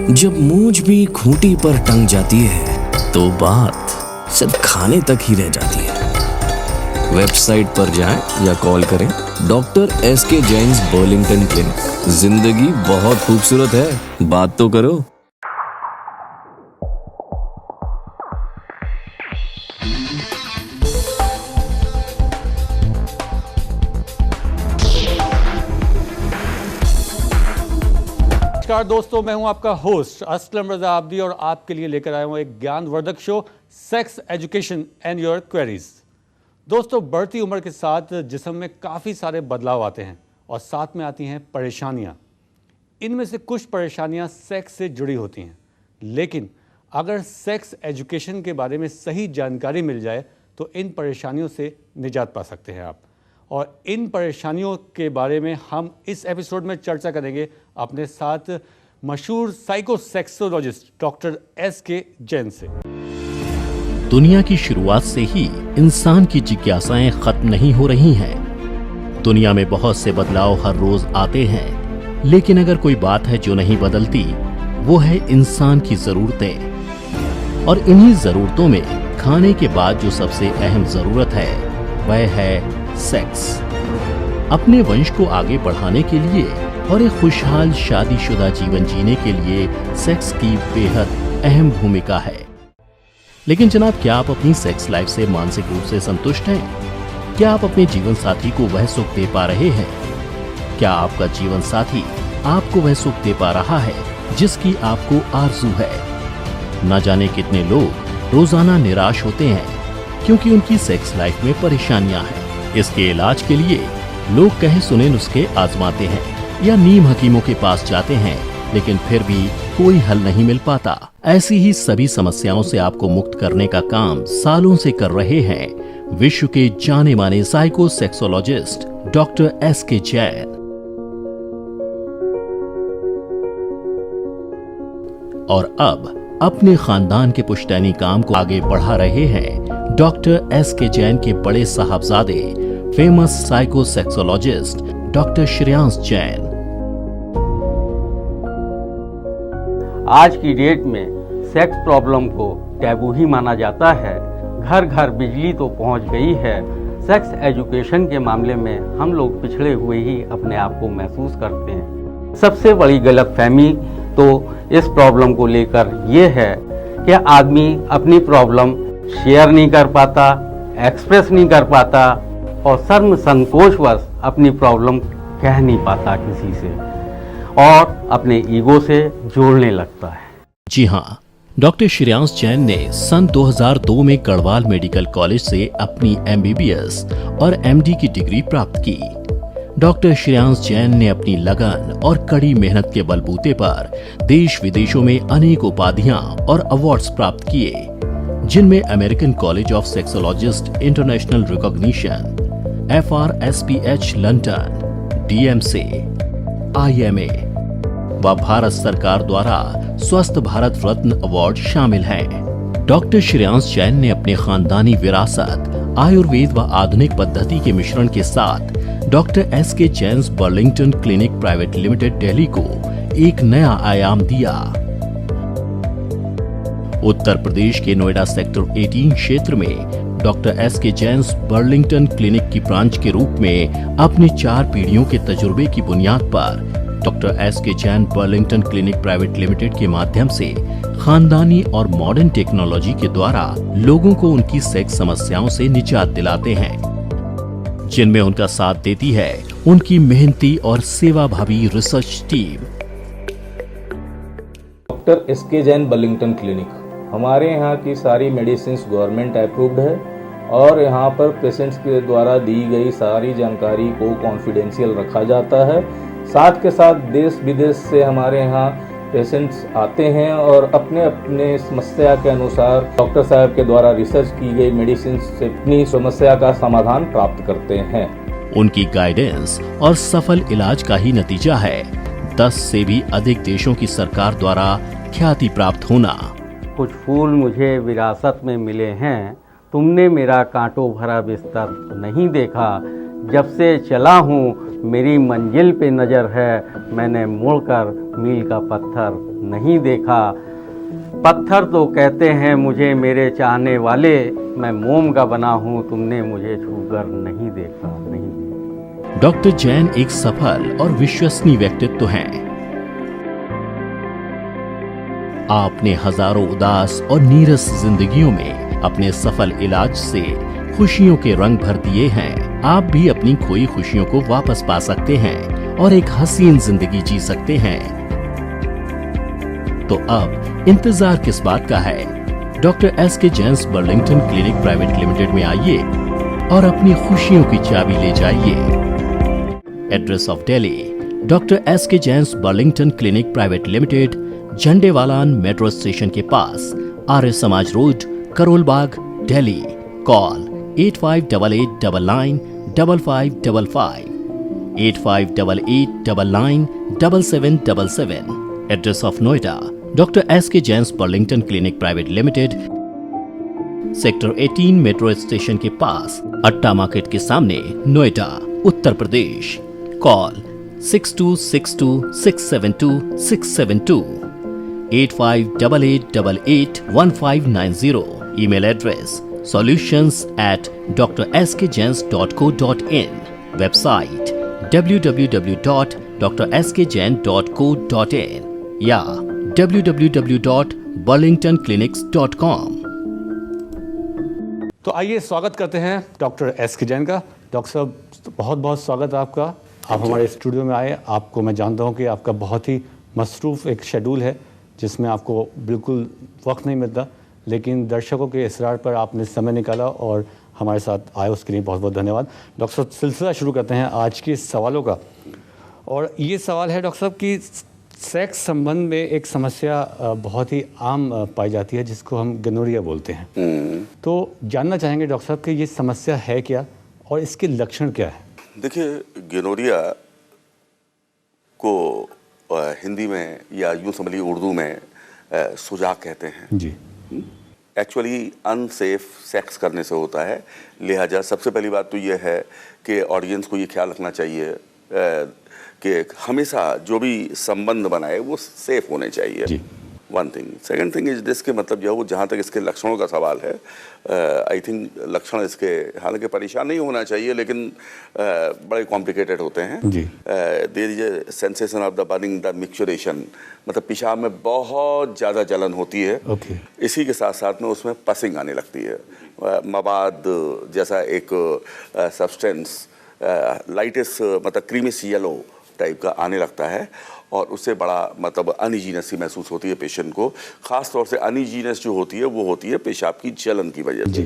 जब मूंछ भी खूंटी पर टंग जाती है तो बात सिर्फ खाने तक ही रह जाती है। वेबसाइट पर जाएं या कॉल करें doctor S K Jain Burlington clinic. जिंदगी बहुत खूबसूरत है, बात तो करो। नमस्कार दोस्तों, मैं हूं आपका होस्ट असलम रजा आब्दी और आपके लिए लेकर आया हूं एक ज्ञानवर्धक show sex education and your queries. दोस्तों, बढ़ती उम्र के साथ जिस्म में काफ़ी सारे बदलाव आते हैं और साथ में आती हैं परेशानियां। इनमें से कुछ परेशानियां सेक्स से जुड़ी होती हैं, लेकिन अगर सेक्स एजुकेशन के बारे में सही जानकारी मिल जाए तो इन परेशानियों से निजात पा सकते हैं आप। और इन परेशानियों के बारे में हम इस एपिसोड में चर्चा करेंगे अपने साथ मशहूर साइकोसेक्सोलॉजिस्ट डॉक्टर एसके जैन से। दुनिया की शुरुआत से ही इंसान की जिज्ञासाएं खत्म नहीं हो रही हैं। दुनिया में बहुत से बदलाव हर रोज आते हैं, लेकिन अगर कोई बात है जो नहीं बदलती, वो है इंसान की जरूरतें। और इन्हीं जरूरतों में खाने के बाद जो सबसे अहम जरूरत है वह है सेक्स। अपने वंश को आगे बढ़ाने के लिए और एक खुशहाल शादीशुदा जीवन जीने के लिए सेक्स की बेहद अहम भूमिका है। लेकिन जनाब, क्या आप अपनी सेक्स लाइफ से मानसिक रूप से संतुष्ट हैं? क्या आप अपने जीवन साथी को वह सुख दे पा रहे हैं? क्या आपका जीवन साथी आपको वह सुख दे पा रहा है जिसकी आपको आरज़ू है? न जाने कितने लोग रोजाना निराश होते हैं क्योंकि उनकी सेक्स लाइफ में परेशानियां हैं। इसके इलाज के लिए लोग कहे सुने नुस्खे आजमाते हैं या नीम हकीमों के पास जाते हैं, लेकिन फिर भी कोई हल नहीं मिल पाता। ऐसी ही सभी समस्याओं से आपको मुक्त करने का काम सालों से कर रहे हैं विश्व के जाने माने साइकोसेक्सोलॉजिस्ट डॉक्टर एसके जैन। और अब अपने खानदान के पुश्तैनी काम को आगे बढ़ा रहे हैं डॉक्टर एसके जैन के बड़े साहबजादे फेमस साइकोसेक्सोलॉजिस्ट डॉक्टर श्रेयांश जैन। आज की डेट में सेक्स प्रॉब्लम को टैबू ही माना जाता है। घर घर बिजली तो पहुंच गई है। सेक्स एजुकेशन के मामले में हम लोग पिछड़े हुए ही अपने आप को महसूस करते हैं। सबसे बड़ी गलतफहमी तो इस प्रॉब्लम को लेकर ये है कि आदमी अपनी प्रॉब्लम शेयर नहीं कर पाता, एक्सप्रेस नहीं कर पाता और शर्म संकोचवश अपनी प्रॉब्लम कह नहीं पाता किसी से और अपने ईगो से जोड़ने लगता है। जी हाँ, डॉक्टर श्रेयांश जैन ने सन 2002 में गढ़वाल मेडिकल कॉलेज से अपनी MBBS और MD की डिग्री प्राप्त की। डॉक्टर श्रेयांश जैन ने अपनी लगन और कड़ी मेहनत के बलबूते पर देश विदेशों में अनेक उपाधियां और अवार्ड्स प्राप्त किए, जिनमें American college of sexologist international recognition, FRSPH London, DMC, IMA व भारत सरकार द्वारा स्वस्थ भारत रत्न अवार्ड शामिल हैं। डॉक्टर श्रेयांश जैन ने अपने खानदानी विरासत, आयुर्वेद व आधुनिक पद्धति के मिश्रण के साथ doctor S K Jain Burlington clinic private limited Delhi को एक नया आयाम दिया। उत्तर प्रदेश के नोएडा सेक्टर 18 क्षेत्र में doctor S K Jain Burlington clinic की ब्रांच के रूप में अपनी 4 पीढ़ियों के तजुर्बे की बुनियाद पर doctor S K Jain Burlington clinic private limited के माध्यम से खानदानी और मॉडर्न टेक्नोलॉजी के द्वारा लोगों को उनकी सेक्स समस्याओं से निजात दिलाते हैं, जिनमें उनका साथ देती है उनकी मेहनती और सेवाभावी research team. Doctor S K Jain Burlington clinic, हमारे यहाँ की सारी मेडिसिन गवर्नमेंट अप्रूव्ड है और यहाँ पर पेशेंट्स के द्वारा दी गई सारी जानकारी को कॉन्फिडेंशियल रखा जाता है। साथ के साथ देश विदेश से हमारे यहाँ पेशेंट्स आते हैं और अपने अपने समस्या के अनुसार डॉक्टर साहब के द्वारा रिसर्च की गई मेडिसिन से अपनी समस्या का समाधान प्राप्त करते हैं। उनकी गाइडेंस और सफल इलाज का ही नतीजा है 10 से भी अधिक देशों की सरकार द्वारा ख्याति प्राप्त होना। कुछ फूल मुझे विरासत में मिले हैं, तुमने मेरा कांटों भरा बिस्तर नहीं देखा, जब से चला हूँ मेरी मंजिल पे नज़र है, मैंने मुड़कर मील का पत्थर नहीं देखा। पत्थर तो कहते हैं मुझे मेरे चाहने वाले, मैं मोम का बना हूँ तुमने मुझे छूकर नहीं देखा, नहीं देखा। डॉक्टर जैन एक सफल और विश्वसनीय व्यक्तित्व हैं। आपने हजारों उदास और नीरस जिंदगियों में अपने सफल इलाज से खुशियों के रंग भर दिए हैं। आप भी अपनी खोई खुशियों को वापस पा सकते हैं और एक हसीन जिंदगी जी सकते हैं। तो अब इंतजार किस बात का है? Doctor SK Jain's Burlington clinic private limited में आइए और अपनी खुशियों की चाबी ले जाइए। Address of Delhi, doctor SK Jain's Burlington clinic private limited, Jhandewalan metro station के पास, Arya Samaj road, Karol Bagh, Delhi. Call 8588995555, 8588997777। Address of Noida, doctor SK Jain's Burlington clinic private limited, sector 18 metro station के पास, अट्टा मार्केट के सामने, Noida, Uttar Pradesh. Call 6262672672, 8588881590। Email address solutions@drskjains.co.in। Website www.drskjain.co.in या www.burlingtonclinics.com। तो आइए स्वागत करते हैं डॉक्टर एसके जैन का। डॉक्टर साहब, बहुत बहुत स्वागत है आपका। आप हमारे स्टूडियो में आए। आपको मैं जानता हूं कि आपका बहुत ही मसरूफ़ एक शेड्यूल है जिसमें आपको बिल्कुल वक्त नहीं मिलता, लेकिन दर्शकों के इसरार पर आपने समय निकाला और हमारे साथ आए, उसके लिए बहुत बहुत धन्यवाद। डॉक्टर साहब, सिलसिला शुरू करते हैं आज के सवालों का। और ये सवाल है डॉक्टर साहब कि सेक्स संबंध में एक समस्या बहुत ही आम पाई जाती है जिसको हम गोनोरिया बोलते हैं। तो जानना चाहेंगे डॉक्टर साहब कि ये समस्या है क्या और इसके लक्षण क्या है? देखिए, गोनोरिया को हिंदी में या यूँ समझिए उर्दू में सुजाक कहते हैं। जी। एक्चुअली अनसेफ सेक्स करने से होता है। लिहाजा सबसे पहली बात तो ये है कि ऑडियंस को ये ख्याल रखना चाहिए कि हमेशा जो भी संबंध बनाए वो सेफ होने चाहिए। जी। One thing. Second thing is this के मतलब जो वो जहाँ तक इसके लक्षणों का सवाल है, आई थिंक लक्षण इसके हालांकि परेशान नहीं होना चाहिए, लेकिन बड़े कॉम्प्लिकेटेड होते हैं। There is a sensation of the burning, the micturition, मतलब पेशाब में बहुत ज़्यादा जलन होती है। इसी के साथ साथ में उसमें पसिंग आने लगती है। मवाद जैसा एक सब्सटेंस लाइटेस्ट मतलब क्रीमिश येलो टाइप का आने लगता है और उससे बड़ा मतलब अनइजीनेस सी महसूस होती है पेशेंट को। ख़ास तौर से अनइजीनेस जो होती है वो होती है पेशाब की जलन की वजह से।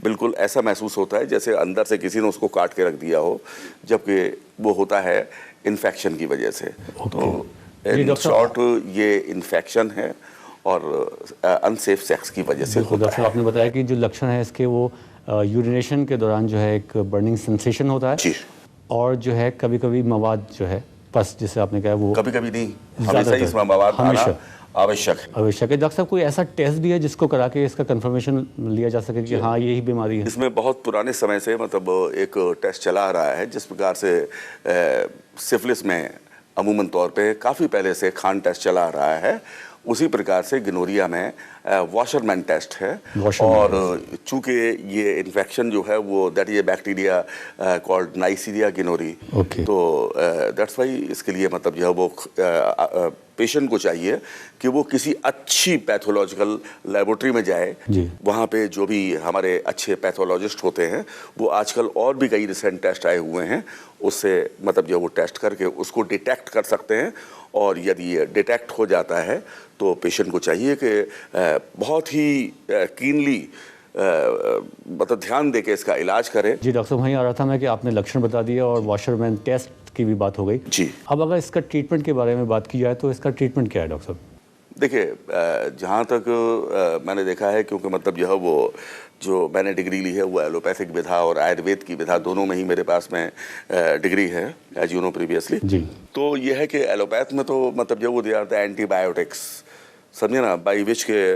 बिल्कुल ऐसा महसूस होता है जैसे अंदर से किसी ने उसको काट के रख दिया हो, जबकि वो होता है इन्फेक्शन की वजह से। तो इन शॉर्ट ये इन्फेक्शन है और अनसेफ सेक्स की वजह से होता है। आपने बताया कि जो लक्षण है इसके वो यूरिनेशन के दौरान जो है एक बर्निंग सेंसेशन होता है जी, और जो है कभी कभी मवाद जो है पस जिसे आपने कहा वो कभी कभी नहीं, हमेशा इसमें मवाद आना आवश्यक है। आवश्यक है। डॉक्टर साहब, कोई ऐसा टेस्ट भी है जिसको करा के इसका कंफर्मेशन लिया जा सके कि हाँ यही बीमारी है? इसमें बहुत पुराने समय से मतलब एक टेस्ट चला आ रहा है जिस प्रकार से सिफिलिस में अमूमन तौर पे काफ़ी पहले से खान टेस्ट चला आ रहा है, उसी प्रकार से गोनोरिया में वॉशरमैन टेस्ट है। और चूंकि ये इन्फेक्शन जो है वो that is a bacteria called Neisseria gonorrhoeae, तो दैट्स वाई इसके लिए मतलब जो है वो पेशेंट को चाहिए कि वो किसी अच्छी पैथोलॉजिकल लेबोरेटरी में जाए। वहाँ पे जो भी हमारे अच्छे पैथोलॉजिस्ट होते हैं वो आजकल और भी कई रिसेंट टेस्ट आए हुए हैं, उससे मतलब जो वो टेस्ट करके उसको डिटेक्ट कर सकते हैं। और यदि ये डिटेक्ट हो जाता है तो पेशेंट को चाहिए कि बहुत ही कीनली मतलब ध्यान देके इसका इलाज करें। जी डॉक्टर साहब, वहीं आ रहा था मैं कि आपने लक्षण बता दिया और वॉशरमैन टेस्ट की भी बात हो गई। जी। अब अगर इसका ट्रीटमेंट के बारे में बात की जाए तो इसका ट्रीटमेंट क्या है डॉक्टर साहब? देखिए, जहाँ तक मैंने देखा है, क्योंकि मतलब यह वो जो मैंने डिग्री ली है वो एलोपैथिक विधा और आयुर्वेद की विधा दोनों में ही मेरे पास में डिग्री है, एज यू नो प्रीवियसली। जी। तो यह है कि एलोपैथ में तो मतलब जो वो दे आर द एंटीबायोटिक्स, समझे ना, बाई विच के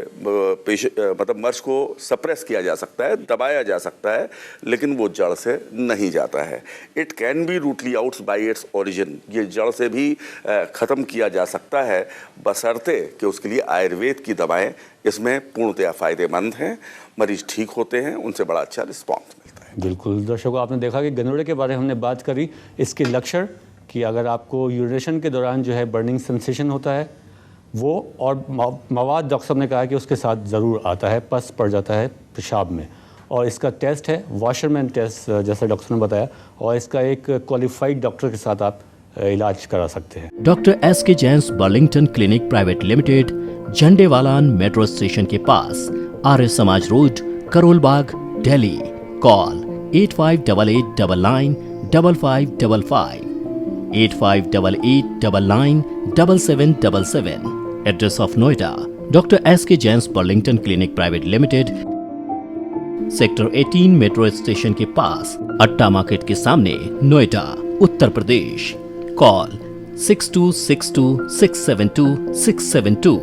मतलब मर्ज को सप्रेस किया जा सकता है, दबाया जा सकता है, लेकिन वो जड़ से नहीं जाता है। It can be rootly out by its origin, ये जड़ से भी ख़त्म किया जा सकता है, बशर्ते कि उसके लिए आयुर्वेद की दवाएं इसमें पूर्णतया फ़ायदेमंद हैं, मरीज ठीक होते हैं, उनसे बड़ा अच्छा रिस्पॉन्स मिलता है। बिल्कुल दर्शकों, आपने देखा कि गनोरे के बारे में हमने बात करी, इसके लक्षण कि अगर आपको यूरिनेशन के दौरान जो है बर्निंग सेंसेशन होता है वो, और मवाद डॉक्टर साहब ने कहा कि उसके साथ ज़रूर आता है, पस पड़ जाता है पेशाब में, और इसका टेस्ट है वॉशरमैन टेस्ट जैसा डॉक्टर ने बताया, और इसका एक क्वालिफाइड डॉक्टर के साथ आप इलाज करा सकते हैं। Doctor SK Jain's Burlington clinic private limited, Jhandewalan metro station के पास, Arya Samaj road, Karol Bagh, Delhi. Call 8588995555, 8588997777। Address of Noida, Dr. S.K. Jain's Burlington Clinic Private Limited, sector 18 metro station के पास, अट्टा मार्केट के सामने, Noida, Uttar Pradesh. Call 6262672672,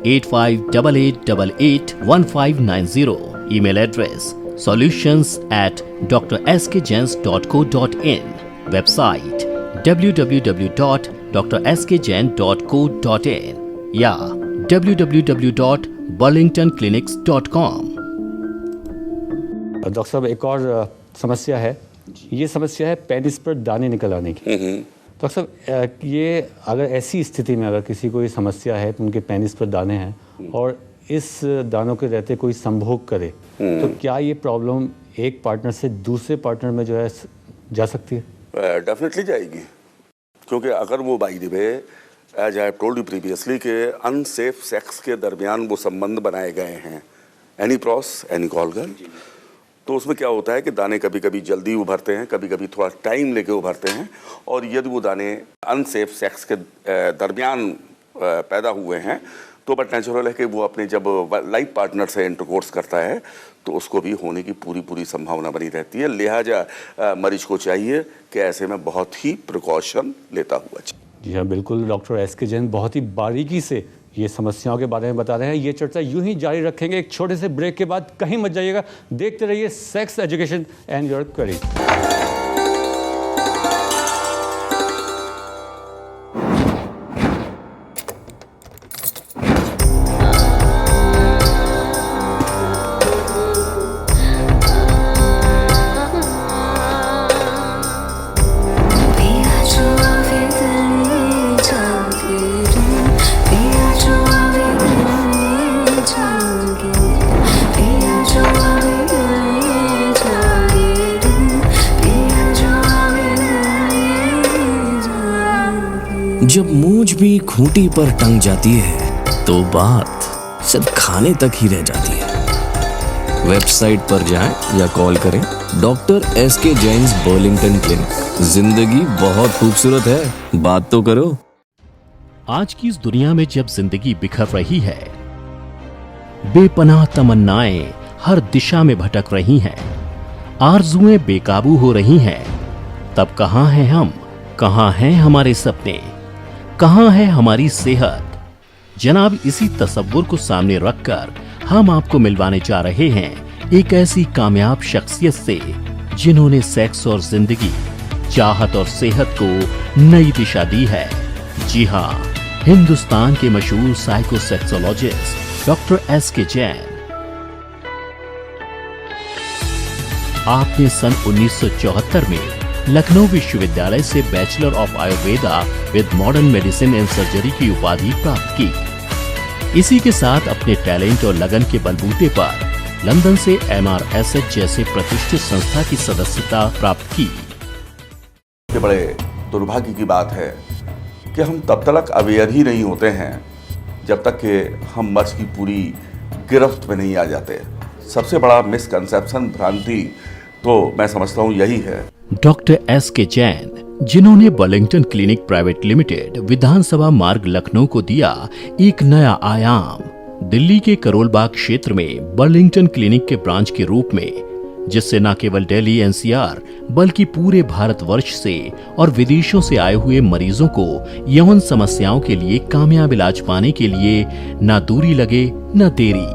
8588881590। Email address solutions@drskjains.co.in। Website www.drskjain.co.in या www.burlingtonclinics.com। डॉक्टर साहब, एक और समस्या है, ये समस्या है पेनिस पर दाने निकल आने की। डॉक्टर साहब, ये अगर ऐसी स्थिति में अगर किसी को ये समस्या है, उनके पेनिस पर दाने हैं और इस दानों के रहते कोई संभोग करे, तो क्या ये प्रॉब्लम एक पार्टनर से दूसरे पार्टनर में जो है जा सकती है? डेफिनेटली जाएगी, क्योंकि अगर वो by the way, as I have told you previously, के अनसेफ सेक्स के दरमियान वो संबंध बनाए गए हैं, एनी प्रॉस एनी कॉलगन, तो उसमें क्या होता है कि दाने कभी कभी जल्दी उभरते हैं, कभी कभी थोड़ा टाइम लेके उभरते हैं, और यदि वो दाने अनसेफ सेक्स के दरमियान पैदा हुए हैं तो बट नेचुरल है कि वो अपने जब लाइफ पार्टनर से इंटरकोर्स करता है तो उसको भी होने की पूरी संभावना बनी रहती है। लिहाजा मरीज को चाहिए कि ऐसे में बहुत ही प्रिकॉशन लेता हुआ चाहिए। जी हाँ, बिल्कुल। डॉक्टर एसके जैन बहुत ही बारीकी से ये समस्याओं के बारे में बता रहे हैं। ये चर्चा यूं ही जारी रखेंगे एक छोटे से ब्रेक के बाद। कहीं मत जाइएगा, देखते रहिए sex education and your queries. जब मूंछ भी खूंटी पर टंग जाती है तो बात सिर्फ खाने तक ही रह जाती है। वेबसाइट पर जाएं या कॉल करें doctor SK Jain's Burlington clinic. जिंदगी बहुत खूबसूरत है, बात तो करो। आज की इस दुनिया में जब जिंदगी बिखर रही है, बेपनाह तमन्नाएं हर दिशा में भटक रही हैं, आरज़ुएं बेकाबू हो रही हैं, तब कहां हैं हम, कहां हैं हमारे सपने, कहां है हमारी सेहत? जनाब, इसी तसव्वुर को सामने रखकर हम आपको मिलवाने जा रहे हैं एक ऐसी कामयाब शख्सियत से जिन्होंने सेक्स और जिंदगी, चाहत और सेहत को नई दिशा दी है। जी हां, हिंदुस्तान के मशहूर साइकोसेक्सोलॉजिस्ट डॉक्टर एसके जैन। आपने सन 1974 में लखनऊ विश्वविद्यालय से bachelor of Ayurveda with modern medicine and surgery की उपाधि प्राप्त की। इसी के साथ अपने टैलेंट और लगन के बलबूते पर लंदन से MRSH जैसे प्रतिष्ठित संस्था की सदस्यता प्राप्त की। ये बड़े दुर्भाग्य की बात है कि हम तब तक अवेयर ही नहीं होते हैं जब तक कि हम मर्ज की पूरी गिरफ्त में नहीं आ जाते। सबसे बड़ा मिसकंसेप्शन, भ्रांति तो मैं समझता हूँ यही है। डॉक्टर एसके जैन, जिन्होंने बर्लिंगटन क्लिनिक प्राइवेट लिमिटेड, विधानसभा मार्ग, लखनऊ को दिया एक नया आयाम। दिल्ली के करोल बाग क्षेत्र में बर्लिंगटन क्लिनिक के ब्रांच के रूप में जिससे न केवल दिल्ली एनसीआर बल्कि पूरे भारतवर्ष से और विदेशों से आए हुए मरीजों को यौन समस्याओं के लिए कामयाब इलाज पाने के लिए न दूरी लगे न देरी।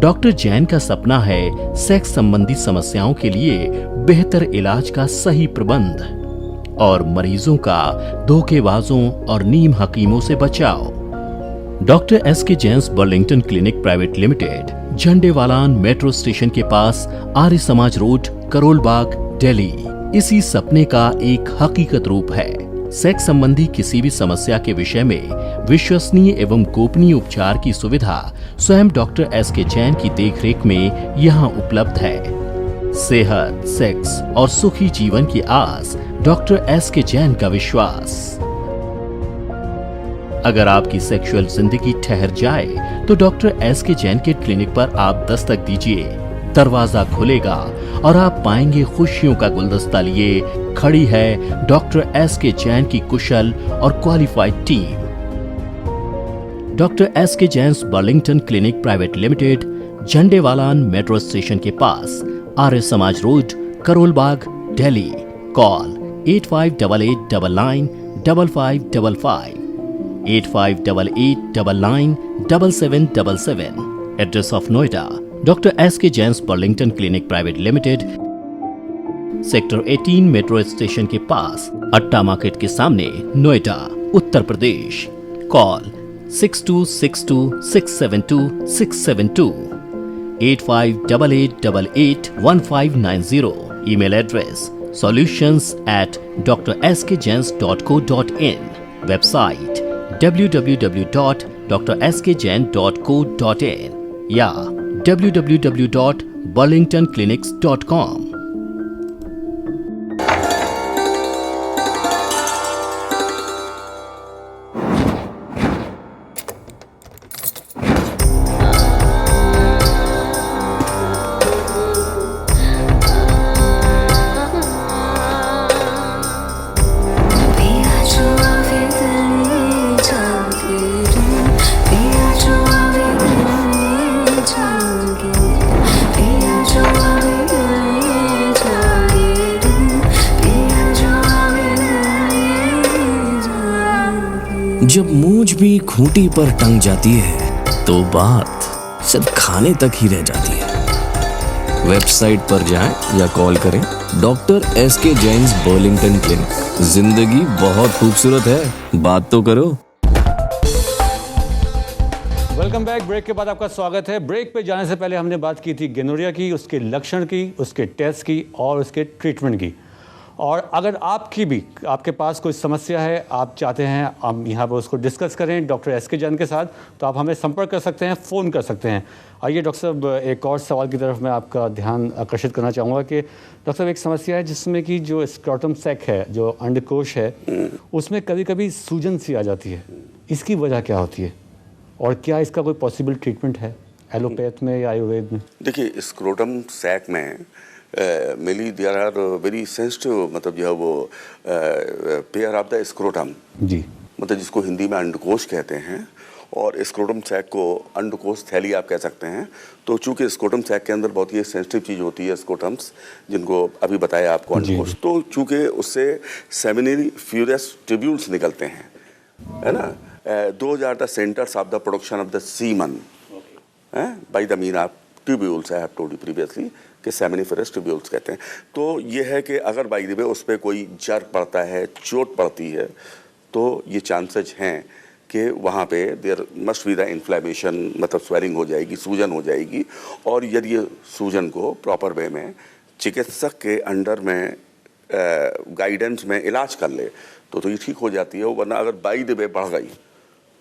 डॉक्टर जैन का सपना है सेक्स संबंधी समस्याओं के लिए बेहतर इलाज का सही प्रबंध और मरीजों का धोखेबाजों और नीम हकीमों से बचाव। Doctor SK Jain's Burlington clinic private limited, Jhandewalan metro station के पास, आर्य समाज रोड, करोल बाग, दिल्ली इसी सपने का एक हकीकत रूप है। सेक्स संबंधी किसी भी समस्या के विषय में विश्वसनीय एवं गोपनीय उपचार की सुविधा स्वयं डॉक्टर एसके जैन की देखरेख में यहाँ उपलब्ध है। सेहत, सेक्स और सुखी जीवन की आस, डॉक्टर एसके जैन का विश्वास। अगर आपकी सेक्सुअल जिंदगी ठहर जाए तो डॉक्टर एसके जैन के क्लिनिक पर आप दस्तक दीजिए। दरवाजा खुलेगा और आप पाएंगे खुशियों का गुलदस्ता लिए खड़ी है डॉक्टर एसके जैन की कुशल और qualified team. Doctor SK Jain's Burlington clinic private limited, Jhandewalan metro station के पास, Arya Samaj road, Karol Bagh, Delhi. Call 8588995555, 8588997777। Address of Noida, Dr. S.K. Jain's Burlington Clinic Private Limited, sector 18 metro station के पास, अट्टा मार्केट के सामने, Noida, Uttar Pradesh. Call 6262672672, 8588881590। Email address solutions@drskjains.co.in। Website www.drskjain.co.in या www.burlingtonclinics.com। जब मूंछ भी खूंटी पर टंग जाती है तो बात सिर्फ खाने तक ही रह जाती है। वेबसाइट पर जाएं या कॉल करें doctor SK Jain's Burlington clinic. जिंदगी बहुत खूबसूरत है, बात तो करो। Welcome back. ब्रेक के बाद आपका स्वागत है। ब्रेक पे जाने से पहले हमने बात की थी गोनोरिया की, उसके लक्षण की, उसके टेस्ट की और उसके ट्रीटमेंट की। और अगर आपके पास कोई समस्या है, आप चाहते हैं हम यहाँ पर उसको डिस्कस करें डॉक्टर एसके जैन के साथ, तो आप हमें संपर्क कर सकते हैं, फ़ोन कर सकते हैं। आइए डॉक्टर साहब, एक और सवाल की तरफ मैं आपका ध्यान आकर्षित करना चाहूँगा कि डॉक्टर साहब एक समस्या है जिसमें कि जो स्क्रॉटम सैक है, जो अंडकोश है, उसमें कभी कभी सूजन सी आ जाती है। इसकी वजह क्या होती है और क्या इसका कोई पॉसिबल ट्रीटमेंट है एलोपैथ में या आयुर्वेद में? देखिए, स्क्रोटम सैक में mainly there are very sensitive, मतलब जो है वो पेयर ऑफ द स्क्रोटम जी, मतलब जिसको हिंदी में अंडकोश कहते हैं, और स्क्रोटम सैक को अंडकोश थैली आप कह सकते हैं। तो चूंकि स्क्रोटम सैक के अंदर बहुत ही सेंसिटिव चीज़ होती है, स्क्रोटम्स, जिनको अभी बताया आपको अंडकोश, तो चूंकि उससे सेमिनरी फ्यूरस ट्यूब्यूल्स निकलते हैं, है ना। Those are the centres of the production of the semen by the mean of tubules. I have told you previously कि सेमिनिफेरस ट्यूब्यूल्स कहते हैं। तो ये है कि अगर बाई द वे उस पर कोई जर पड़ता है, चोट पड़ती है, तो ये चांसेज हैं कि वहाँ पे there must be the inflammation, मतलब स्वेलिंग हो जाएगी, सूजन हो जाएगी। और यदि ये सूजन को प्रॉपर वे में चिकित्सक के अंडर में गाइडेंस में इलाज कर ले तो ये ठीक हो जाती है। वरना अगर बाई द वे बढ़ गई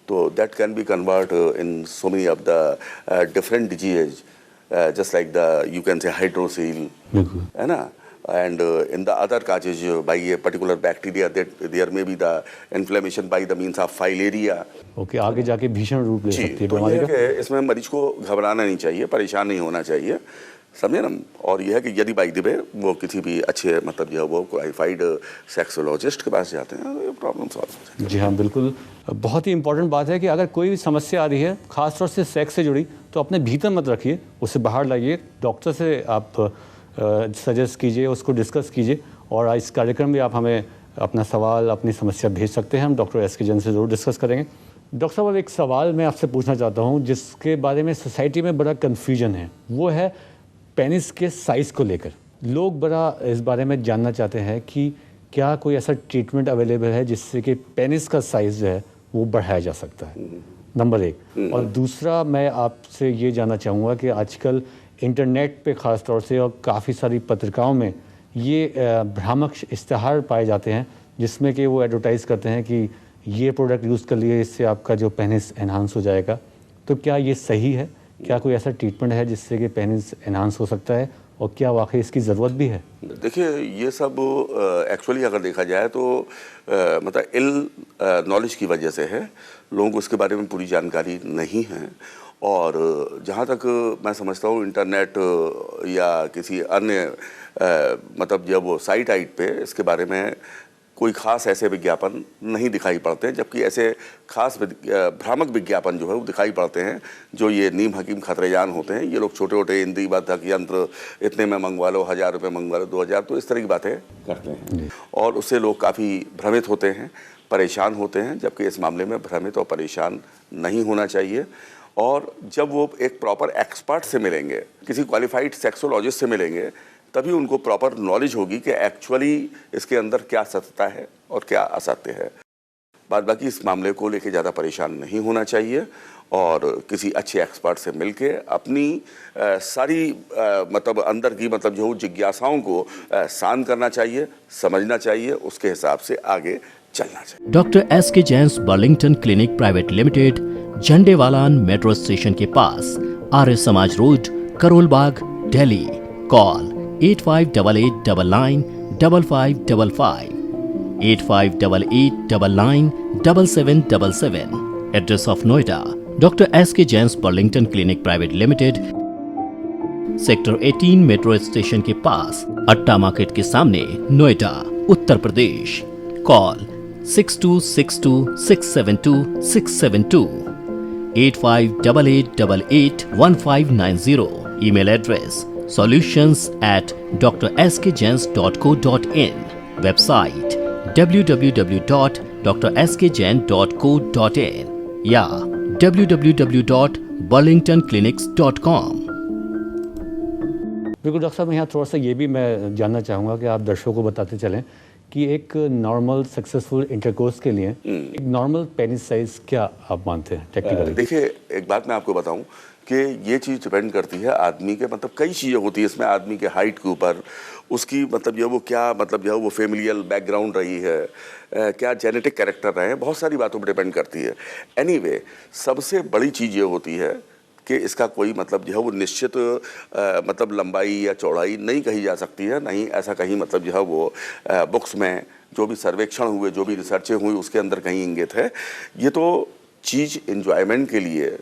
तो that can be convert in so many of the different disease, just like the you can say hydrocele, है ना, and in the other causes by a particular bacteria that there may be the inflammation by the means of filaria. Okay, आगे जाके भीषण रूप ले सकती है तो बीमारी ये का। है कि इसमें मरीज को घबराना नहीं चाहिए, परेशान नहीं होना चाहिए, समझे ना। और यह है कि यदि बाई द वे वो किसी भी अच्छे मतलब जो है वो क्वालिफाइड सेक्सोलॉजिस्ट के पास जाते हैं तो ये प्रॉब्लम सॉल्व हो जाती है। जी हाँ, बिल्कुल। बहुत ही इंपॉर्टेंट बात है कि अगर कोई भी समस्या आ रही है, खासतौर से सेक्स से जुड़ी, तो अपने भीतर मत रखिए, उसे बाहर लाइए, डॉक्टर से आप सजेस्ट कीजिए, उसको डिस्कस कीजिए और इस कार्यक्रम में आप हमें अपना सवाल, अपनी समस्या भेज सकते हैं। हम डॉक्टर एस.के. जैन से ज़रूर डिस्कस करेंगे। डॉक्टर साहब, अब एक सवाल मैं आपसे पूछना चाहता हूँ जिसके बारे में सोसाइटी में बड़ा कन्फ्यूजन है, वो है पेनिस के साइज़ को लेकर। लोग बड़ा इस बारे में जानना चाहते हैं कि क्या कोई ऐसा ट्रीटमेंट अवेलेबल है जिससे कि पेनिस का साइज़ जो है वो बढ़ाया जा सकता है, नंबर एक। और दूसरा मैं आपसे ये जानना चाहूँगा कि आजकल इंटरनेट पे ख़ास तौर से और काफ़ी सारी पत्रिकाओं में ये भ्रामक इश्तहार पाए जाते हैं जिसमें कि वो एडवर्टाइज़ करते हैं कि ये प्रोडक्ट यूज़ कर लिए, इससे आपका जो पेनिस एनहांस हो जाएगा। तो क्या ये सही है? क्या कोई ऐसा ट्रीटमेंट है जिससे कि पेनिस एनहांस हो सकता है और क्या वाकई इसकी ज़रूरत भी है? देखिए, ये सब एक्चुअली अगर देखा जाए तो मतलब इल नॉलेज की वजह से है, लोगों को इसके बारे में पूरी जानकारी नहीं है। और जहाँ तक मैं समझता हूँ इंटरनेट या किसी अन्य मतलब जब वो साइट पे इसके बारे में कोई ख़ास ऐसे विज्ञापन नहीं दिखाई पड़ते हैं, जबकि ऐसे खास भ्रामक विज्ञापन जो है वो दिखाई पड़ते हैं जो ये नीम हकीम खतरेजान होते हैं। ये लोग छोटे छोटे इंद्री बाधक यंत्र इतने में मंगवा लो, 1000 रुपये मंगवा लो, 2000, तो इस तरह की बातें करते हैं और उससे लोग काफ़ी भ्रमित होते हैं, परेशान होते हैं, जबकि इस मामले में भ्रमित और परेशान नहीं होना चाहिए। और जब वो एक प्रॉपर एक्सपर्ट से मिलेंगे, किसी क्वालिफाइड सेक्सोलॉजिस्ट से मिलेंगे, तभी उनको प्रॉपर नॉलेज होगी कि एक्चुअली इसके अंदर क्या सत्यता है और क्या असत्य है। बाद बाकी इस मामले को लेके ज़्यादा परेशान नहीं होना चाहिए और किसी अच्छे एक्सपर्ट से मिलके अपनी सारी मतलब अंदर की मतलब जो जिज्ञासाओं को शांत करना चाहिए, समझना चाहिए, उसके हिसाब से आगे चलना चाहिए। Doctor S K. Jains Burlington clinic private limited, Jhandewalan metro station के पास, Arya Samaj road, Karol Bagh, Delhi. Call 8588995555, 8588997777। Address of Noida, Dr. S.K. Jain's Burlington Clinic Private Limited, sector 18 metro station के पास, अट्टा मार्केट के सामने, Noida, Uttar Pradesh. Call 6262672672, 8588881590। Email address solutions@drskjains.co.in, website www.drskjain.co.in या www.burlingtonclinics.com। बिल्कुल doctor साहब, यहाँ थोड़ा सा ये भी मैं जानना चाहूँगा कि आप दर्शकों को बताते चलें कि एक नॉर्मल सक्सेसफुल इंटरकोर्स के लिए एक नॉर्मल पेनिस साइज क्या आप मानते हैं टेक्निकली? देखिए, एक बात मैं आपको बताऊं कि ये चीज़ डिपेंड करती है आदमी के, मतलब कई चीज़ें होती है इसमें, आदमी के हाइट के ऊपर, उसकी मतलब जो वो क्या मतलब जो वो फेमिलियल बैकग्राउंड रही है, क्या जेनेटिक कैरेक्टर रहे हैं, बहुत सारी बातों पर डिपेंड करती है। एनीवे, सबसे बड़ी चीज़ ये होती है कि इसका कोई मतलब जो है वो निश्चित मतलब लंबाई या चौड़ाई नहीं कही जा सकती है, नहीं ऐसा कहीं मतलब जो है वो बुक्स में जो भी सर्वेक्षण हुए, जो भी रिसर्चें हुई, उसके अंदर कहीं इंगित है। ये तो चीज़ एंजॉयमेंट के लिए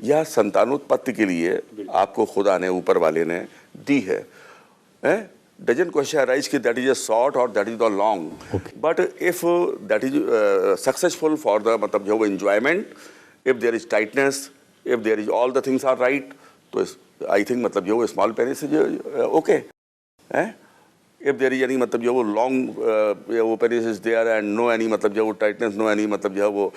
या संतानोत्पत्ति के लिए आपको खुदा ने, ऊपर वाले ने दी है। डजंट क्वेश्चन अराइज कि दैट इज अ शॉर्ट और that is the long, but if that is successful for the मतलब जो वो enjoyment, if there is tightness, if there is all the things are right, तो I think मतलब जो small penis is okay है। if there is any मतलब जो वो लॉन्ग वो penis is there and no any मतलब जो वो टाइटनेस, नो एनी मतलब जो वो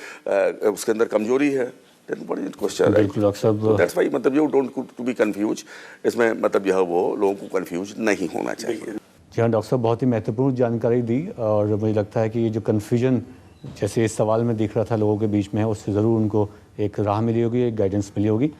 उसके अंदर कमजोरी है, then what is the question? बिल्कुल डॉक्टर साहब, that's why मतलब जो डोंट टू बी कंफ्यूज, इसमें मतलब जो वो लोगों को कंफ्यूज नहीं होना चाहिए। जी हाँ डॉक्टर साहब, बहुत ही महत्वपूर्ण जानकारी दी और मुझे लगता है कि ये जो कन्फ्यूजन जैसे इस सवाल में दिख रहा था लोगों के बीच में है, उससे ज़रूर उनको एक राह मिली होगी, एक गाइडेंस मिली होगी।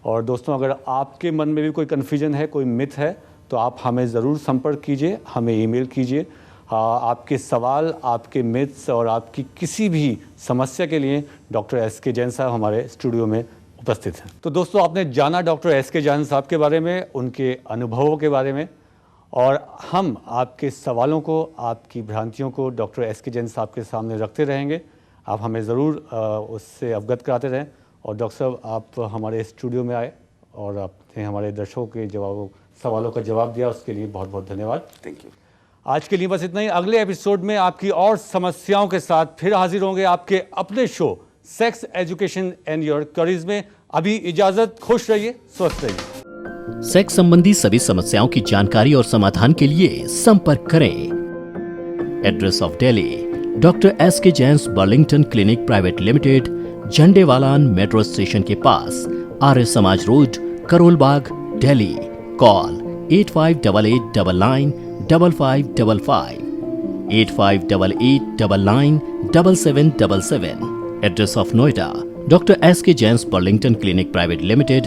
और दोस्तों, अगर आपके मन में भी कोई कन्फ्यूजन है, कोई मिथ है, तो आप हमें ज़रूर संपर्क कीजिए, हमें ईमेल कीजिए। आपके सवाल, आपके मिथ्स और आपकी किसी भी समस्या के लिए डॉक्टर एस.के. जैन साहब हमारे स्टूडियो में उपस्थित हैं। तो दोस्तों, आपने जाना डॉक्टर एस.के. जैन साहब के बारे में, उनके अनुभवों के बारे में, और हम आपके सवालों को, आपकी भ्रांतियों को डॉक्टर एस.के. जैन साहब के सामने रखते रहेंगे। आप हमें ज़रूर उससे अवगत कराते रहें। और डॉक्टर साहब, आप हमारे स्टूडियो में आए और आपने हमारे दर्शकों के सवालों का जवाब दिया, उसके लिए बहुत बहुत धन्यवाद। Thank you. आज के लिए बस इतना ही। अगले एपिसोड में आपकी और समस्याओं के साथ फिर हाजिर होंगे आपके अपने show sex education and your career में। अभी इजाज़त, खुश रहिए, स्वस्थ रहिए। सेक्स संबंधी सभी समस्याओं की जानकारी और समाधान के लिए संपर्क करें। Address of Delhi, doctor SK Jain's Burlington clinic private limited, Jhandewalan metro station के पास, Arya Samaj road, Karol Bagh, Delhi. Call 8588995555, 8588997777। Address of Noida, doctor SK Jain's Burlington clinic private limited,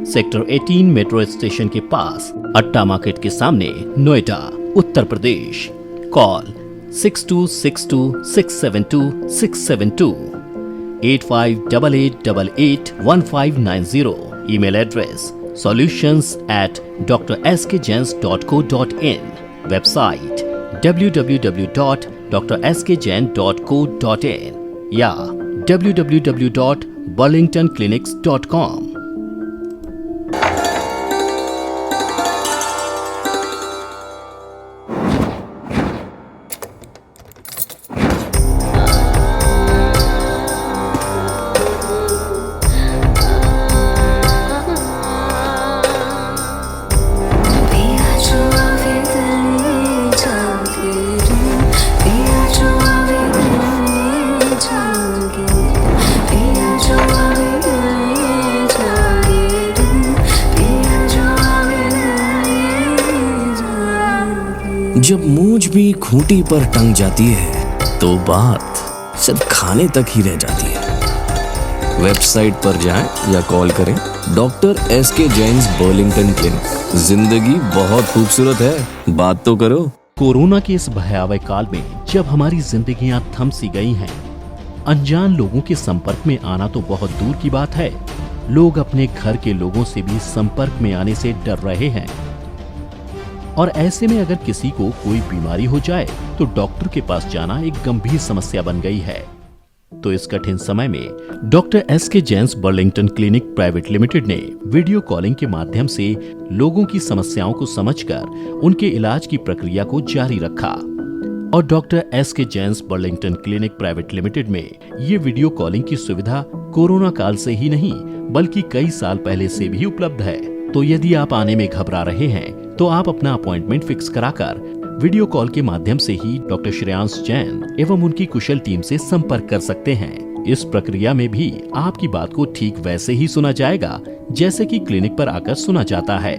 sector 18 metro station के पास, अट्टा मार्केट के सामने, Noida, Uttar Pradesh. Call 6262672672, 8588881590। Email address solutions@drskjains.co.in। Website www.drskjain.co.in या www.burlingtonclinics.com। जब मूंछ भी खूंटी पर टंग जाती है तो बात सिर्फ खाने तक ही रह जाती है। वेबसाइट पर जाएं या कॉल करें doctor SK Jain's Burlington clinic. जिंदगी बहुत खूबसूरत है, बात तो करो। कोरोना के इस भयावह काल में जब हमारी जिंदगियां थम सी गई हैं, अनजान लोगों के संपर्क में आना तो बहुत दूर की बात है, लोग अपने घर के लोगों से भी संपर्क में आने से डर रहे हैं। और ऐसे में अगर किसी को कोई बीमारी हो जाए तो डॉक्टर के पास जाना एक गंभीर समस्या बन गई है। तो इस कठिन समय में doctor SK Jain's Burlington clinic private limited ने वीडियो कॉलिंग के माध्यम से लोगों की समस्याओं को समझकर उनके इलाज की प्रक्रिया को जारी रखा। और doctor SK Jain's Burlington clinic private limited में ये वीडियो कॉलिंग की सुविधा कोरोना काल से ही नहीं बल्कि कई साल पहले से भी उपलब्ध है। तो यदि आप आने में घबरा रहे हैं तो आप अपना अपॉइंटमेंट फिक्स कराकर वीडियो कॉल के माध्यम से ही डॉक्टर श्रेयांश जैन एवं उनकी कुशल टीम से संपर्क कर सकते हैं। इस प्रक्रिया में भी आपकी बात को ठीक वैसे ही सुना जाएगा जैसे कि क्लिनिक पर आकर सुना जाता है।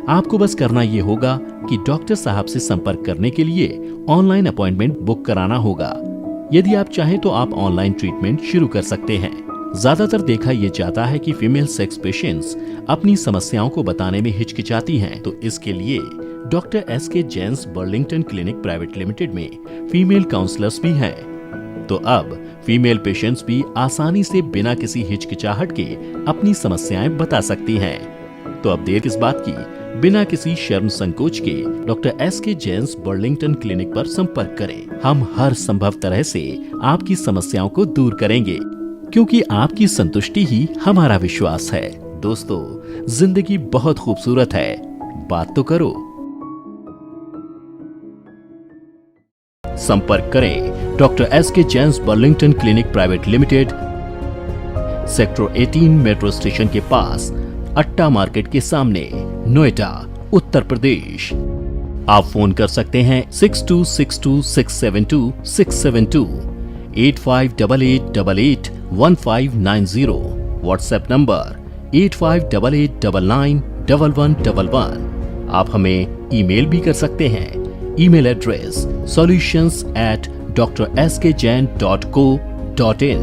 आपको बस करना ये होगा कि डॉक्टर साहब से संपर्क करने के लिए ऑनलाइन अपॉइंटमेंट बुक कराना होगा। यदि आप चाहें तो आप ऑनलाइन ट्रीटमेंट शुरू कर सकते हैं। ज्यादातर देखा ये जाता है कि फीमेल सेक्स पेशेंट्स अपनी समस्याओं को बताने में हिचकिचाती हैं, तो इसके लिए doctor SK Jain's Burlington clinic private limited में फीमेल काउंसलर्स भी हैं। तो अब फीमेल पेशेंट्स भी आसानी से बिना किसी हिचकिचाहट के अपनी समस्याएं बता सकती हैं। तो अब देर किस बात की, बिना किसी शर्म संकोच के doctor SK Jain's Burlington clinic पर संपर्क करें। हम हर संभव तरह से आपकी समस्याओं को दूर करेंगे, क्योंकि आपकी संतुष्टि ही हमारा विश्वास है। दोस्तों, जिंदगी बहुत खूबसूरत है, बात तो करो। संपर्क करें doctor SK Jain's Burlington clinic private limited, sector 18 metro station के पास, अट्टा मार्केट के सामने, नोएडा, उत्तर प्रदेश। आप फोन कर सकते हैं 6262672672, 8588881590, व्हाट्सएप नंबर 8588991111। आप हमें ईमेल भी कर सकते हैं। Email address solutions@drskjain.co.in।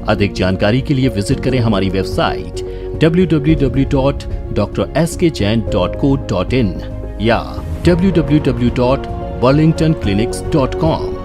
अधिक जानकारी के लिए विजिट करें हमारी वेबसाइट www.drskjain.co.in या www.burlingtonclinics.com।